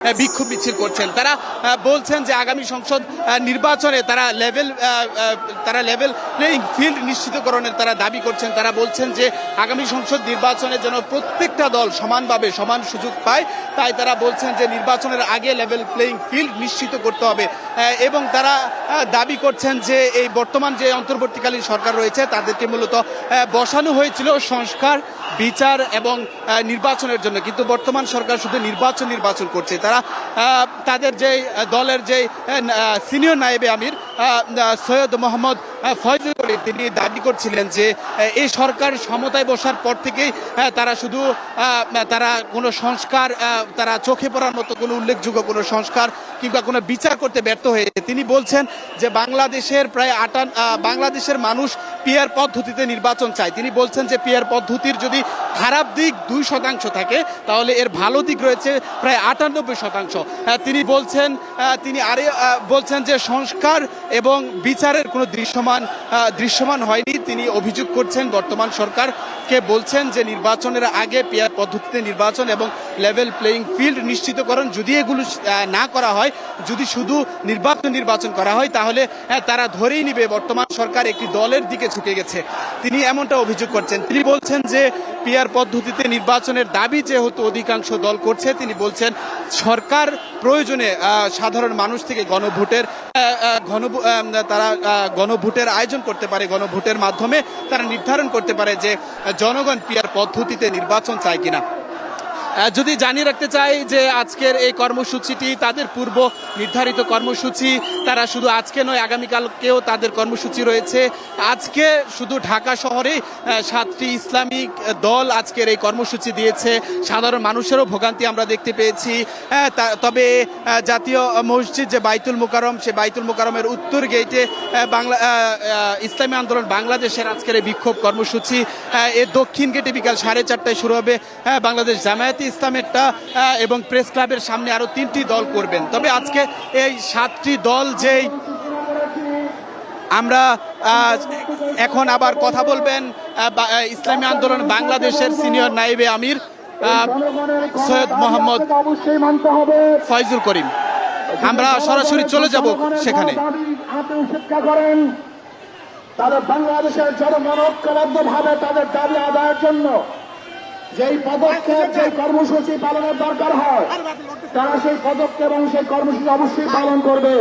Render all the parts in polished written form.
বিক্ষোভ মিছিল করছেন। তারা বলছেন যে আগামী সংসদ নির্বাচনে তারা লেভেল প্লেইং ফিল্ড নিশ্চিতকরণের তারা দাবি করছেন। তারা বলছেন যে আগামী সংসদ নির্বাচনে যেন প্রত্যেকটা দল সমানভাবে সমান সুযোগ পায়, তাই তারা বলছেন যে নির্বাচনের আগে লেভেল প্লেইং ফিল্ড নিশ্চিত করতে হবে। এবং তারা দাবি করছেন যে এই বর্তমান যে অন্তর্বর্তীকালীন সরকার রয়েছে তাদেরকে মূলত বসানো হয়েছিল সংস্কার, বিচার এবং নির্বাচনের জন্য, কিন্তু বর্তমান সরকার শুধু নির্বাচন করছে। তারা তাদের যে দলের যে সিনিয়র নায়েবে আমির সৈয়দ মোহাম্মদ ফয়জুল করিম তিনি দাবি করছিলেন যে এই সরকার ক্ষমতায় বসার পর থেকেই তারা কোনো সংস্কার, তারা চোখে পড়ার মতো কোনো উল্লেখযোগ্য কোনো সংস্কার কিংবা কোনো বিচার করতে ব্যর্থ হয়েছে। তিনি বলছেন যে বাংলাদেশের মানুষ পিআর পদ্ধতিতে নির্বাচন চায়। তিনি বলছেন যে পিআর পদ্ধতির যদি খারাপ দিক 2% থাকে তাহলে এর ভালো দিক রয়েছে প্রায় 98%। তিনি বলছেন যে সংস্কার এবং বিচারের কোনো দৃশ্যমান হয়নি। তিনি অভিযোগ করছেন বর্তমান সরকারকে, বলছেন যে নির্বাচনের আগে পিআর পদ্ধতিতে নির্বাচন এবং লেভেল প্লেইং ফিল্ড নিশ্চিতকরণ যদি এগুলো না করা হয়, যদি শুধু নির্বাচন করা হয় তাহলে তারা ধরেই নিবে বর্তমান সরকার একটি দলের দিকে ঝুঁকে গেছে। তিনি এমনটা অভিযোগ করছেন। তিনি বলছেন যে পিআর পদ্ধতিতে নির্বাচনের দাবি যেহেতু অধিকাংশ দল করছে, তিনি বলছেন সরকার প্রয়োজনে সাধারণ মানুষ থেকে গণভোটের আয়োজন করতে পারে। গণভোটের মাধ্যমে তারা নির্ধারণ করতে পারে যে জনগণ পিআর পদ্ধতিতে নির্বাচন চায় কিনা। যদি জানিয়ে রাখতে চাই যে আজকের এই কর্মসূচিটি তাদের পূর্ব নির্ধারিত কর্মসূচি। তারা শুধু আজকে নয়, আগামীকালকেও তাদের কর্মসূচি রয়েছে। আজকে শুধু ঢাকা শহরে 7টি ইসলামিক দল আজকের এই কর্মসূচি দিয়েছে। সাধারণ মানুষেরও ভোগান্তি আমরা দেখতে পেয়েছি। তবে জাতীয় মসজিদ যে বাইতুল মোকাররম, সে বাইতুল মোকাররমের উত্তর গেটে ইসলামী আন্দোলন বাংলাদেশের আজকের এই বিক্ষোভ কর্মসূচি। এর দক্ষিণ গেটে বিকাল 4:30টায় শুরু হবে। বাংলাদেশ জামায়াত ইসলামেরটা এবং প্রেস ক্লাবের সামনে আরো 3টি দল করবেন। তবে আজকে এই 7টি দল যেই আমরা এখন আবার কথা বলবেন ইসলামী আন্দোলন বাংলাদেশের সিনিয়র নায়েবে আমির সৈয়দ মোহাম্মদ ফয়জুল করিম। আমরা সরাসরি চলে যাব সেখানে। তাদের বাংলাদেশের জনগণ ঐক্যবদ্ধভাবে তাদের দাবি আদায়ের জন্য যেই পদক্ষেপ, যে কর্মসূচি পালনের দরকার হয়, তারা সেই পদক্ষেপ এবং সেই কর্মসূচি অবশ্যই পালন করবে।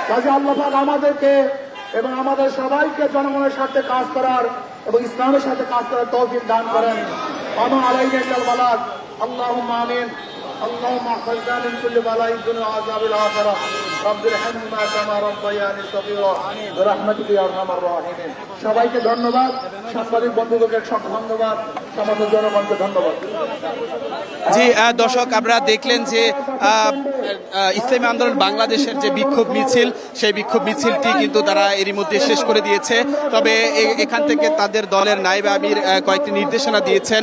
কাজে আল্লাহ পাক আমাদেরকে এবং আমাদের সবাইকে জনগণের সাথে কাজ করার এবং ইসলামের সাথে কাজ করার তৌফিক দান করেন। আমা আলাইনা ইল্লাল বালাগ। আল্লাহুম্মা আমিন। اللهم احفظنا من كل بلاء الدنيا وعذاب الآخرة. رب ارحمهما كما ربياني صغيرا برحمتك يا ارحم الراحمين. সবাইকে ধন্যবাদ, সাংবাদিক বন্ধুদেরকে ধন্যবাদ, সমাজের জনগণকে ধন্যবাদ। জি দর্শক, আমরা দেখলেন যে ইসলামী আন্দোলন বাংলাদেশের যে বিক্ষোভ মিছিল, সেই বিক্ষোভ মিছিলটি কিন্তু তারা এরই মধ্যে শেষ করে দিয়েছে। তবে এখান থেকে তাদের দলের নায়েবে আমির কয়েকটি নির্দেশনা দিয়েছেন।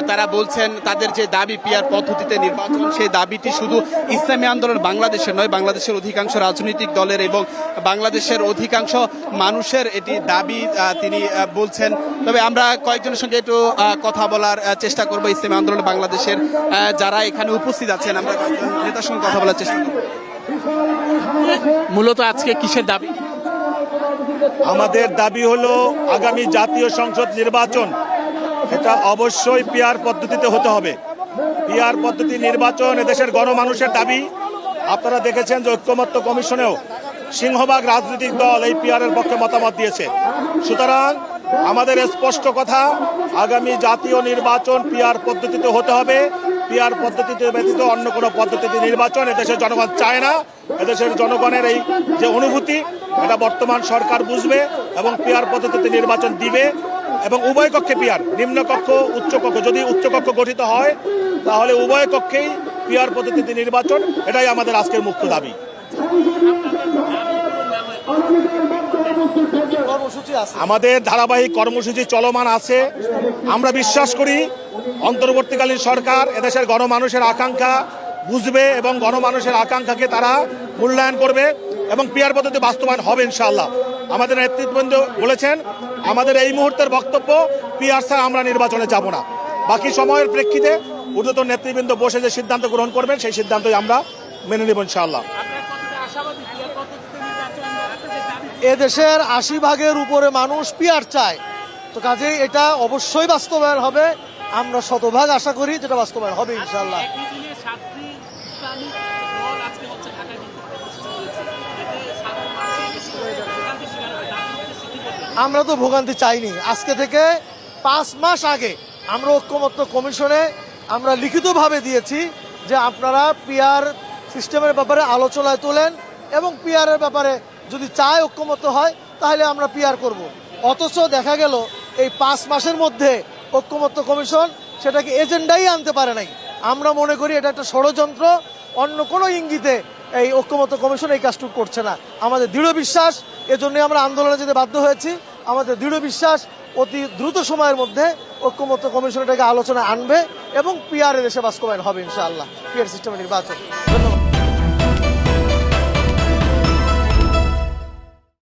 তারা বলছেন তাদের যে দাবি পিআর পদ্ধতিতে নির্বাচন, সেই দাবিটি শুধু ইসলামী আন্দোলন বাংলাদেশের নয়, বাংলাদেশের অধিকাংশ রাজনৈতিক দলের এবং বাংলাদেশের অধিকাংশ মানুষের এটি দাবি তিনি বলছেন। তবে আমরা কয়েকজনের সঙ্গে একটু কথা বলার চেষ্টা করব ইসলামী আন্দোলন বাংলাদেশের যারা এখানে উপস্থিত আছেন। আমরা কয়েকজন নেতার সঙ্গে কথা বলার চেষ্টা করব। মূলত আজকে কিসের দাবি? আমাদের দাবি হলো আগামী জাতীয় সংসদ নির্বাচন, এটা অবশ্যই পিআর পদ্ধতিতে হতে হবে। পিআর পদ্ধতি নির্বাচন এদেশের গণমানুষের দাবি। আপনারা দেখেছেন যে ঐক্যমত্য কমিশনেও সিংহভাগ রাজনৈতিক দল এই পিআরের পক্ষে মতামত দিয়েছে। সুতরাং আমাদের স্পষ্ট কথা, আগামী জাতীয় নির্বাচন পিআর পদ্ধতিতে হতে হবে। পিআর পদ্ধতিতে ব্যতীত অন্য কোনো পদ্ধতিতে নির্বাচন এদেশের জনগণ চায় না। এদেশের জনগণের এই যে অনুভূতি, এটা বর্তমান সরকার বুঝবে এবং পিআর পদ্ধতিতে নির্বাচন দিবে। এবং উভয় কক্ষে পিআর, নিম্নকক্ষ উচ্চকক্ষ, যদি উচ্চকক্ষ গঠিত হয় তাহলে উভয় কক্ষেই পিআর পদ্ধতিতে নির্বাচন, এটাই আমাদের আজকের মুখ্য দাবি। আমাদের ধারাবাহিক কর্মসূচি চলমান আছে। আমরা বিশ্বাস করি অন্তর্বর্তীকালীন সরকার এদেশের গণমানুষের আকাঙ্ক্ষা বুঝবে এবং গণমানুষের আকাঙ্ক্ষাকে তারা মূল্যায়ন করবে এবং পিআর পদ্ধতি বাস্তবায়ন হবে ইনশাআল্লাহ। আমাদের নেতৃবৃন্দ বলেছেন আমাদের এই মুহূর্তের বক্তব্য, পিআর ছাড়া আমরা নির্বাচনে যাব না। বাকি সময়ের প্রেক্ষিতে ঊর্ধ্বতন নেতৃবৃন্দ বসে যে সিদ্ধান্ত গ্রহণ করবেন সেই সিদ্ধান্তই আমরা মেনে নেব ইনশাআল্লাহ। এদেশের ৮০% উপরে মানুষ পিয়ার চায়, তো কাজেই এটা অবশ্যই বাস্তবায়ন হবে। আমরা শতভাগ আশা করি যেটা বাস্তবায়ন হবে ইনশাআল্লাহ। আমরা তো ভোগান্তি চাইনি। আজকে থেকে 5 মাস আগে আমরা ঐক্যমত্য কমিশনে আমরা লিখিতভাবে দিয়েছি যে আপনারা পিআর সিস্টেমের ব্যাপারে আলোচনায় তোলেন এবং পিআরের ব্যাপারে যদি চায় ঐক্যমত্য হয় তাহলে আমরা পিআর করব। অথচ দেখা গেল এই 5 মাসের মধ্যে ঐক্যমত্য কমিশন সেটাকে এজেন্ডাই আনতে পারে নাই। আমরা মনে করি এটা একটা ষড়যন্ত্র, অন্য কোনো ইঙ্গিতে এই ঐক্যমত্য কমিশন এই কাজটুকু করছে না। আমাদের দৃঢ় বিশ্বাস, এজন্যই আমরা আন্দোলনে যেতে বাধ্য হয়েছি। আমাদের দৃঢ় বিশ্বাস অতি দ্রুত সময়ের মধ্যে ঐক্যমত্য কমিশন এটাকে আলোচনা আনবে এবং পিআর এ দেশে বাস্তবায়ন হবে ইনশাআল্লাহ, পিআর সিস্টেমে নির্বাচন। ধন্যবাদ।